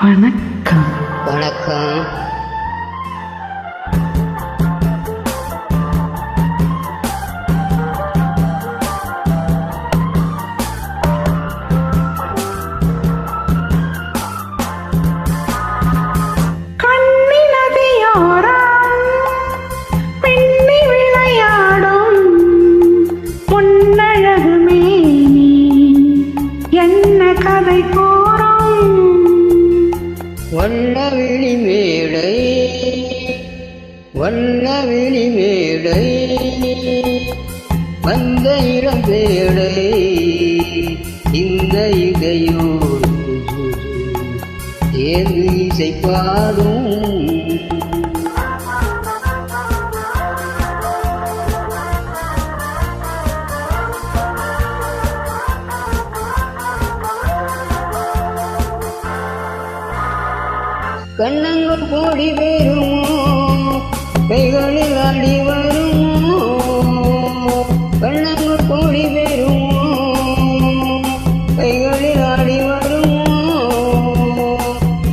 வணக்கம். வணக்கம். கதை கூறும் வண்ணவிழி மேடை, வண்ணவிழி மேடை, வந்த இளம் பேடை, இந்த இதையோர் ஏது இசைப்பாடும் கண்ணங்கள் கோடி பெறுமோ, கைகளில் ஆடி வருமோ, கண்ணங்கள் கோடி பெறுமோ, கைகளில் ஆடி வருமோ,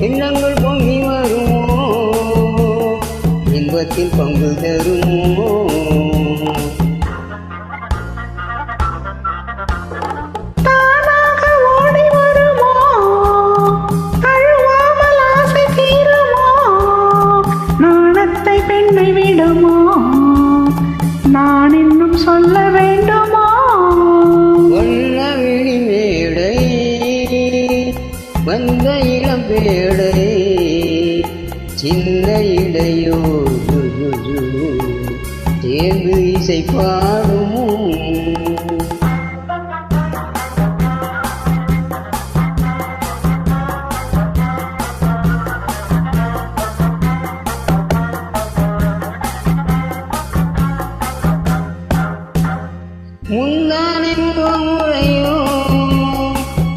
எண்ணங்கள் பொங்கி வருமோ, இன்பத்தில் பங்கு தருமோ. நான் இன்னும் சொல்ல வேண்டுமோ? வண்ணவிழி மேடை, வந்த இளம் பேடை, சின்ன இடையோ தேர்ந்து இசை பாடும். முந்தானை முறையோ,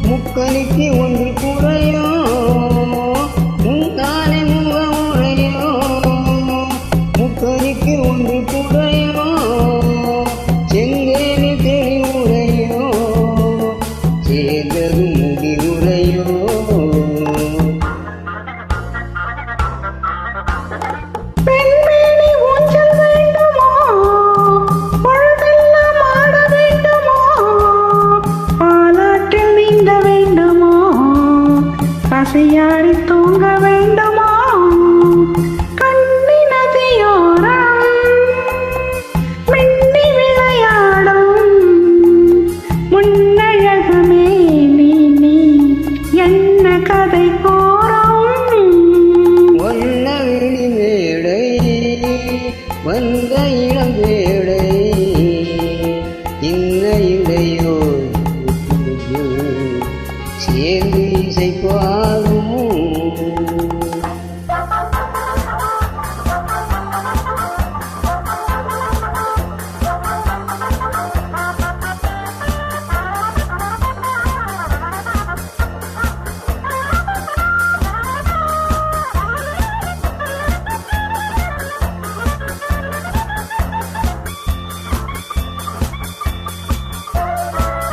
முக்கணிக்கு ஒன்று குறையோ, முந்தானை முறையோ, முக்கணிக்கு ஒன்று குறையோ, செங்கேனி தெளிவுரையோ, சேர்ந்தது முடிவுரையோ. பசியாடி தூங்க வேண்டுமோ? கண்ணி நதியோரம் மின்னி விளையாடும் முன்னழகுமே நீ என்ன கதை கூறும்? வண்ணவிழி மேடை, வந்த இளம் பேடை, இன்ன இடையோ சேர்ந்து இசை பாடும்.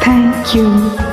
Thank you.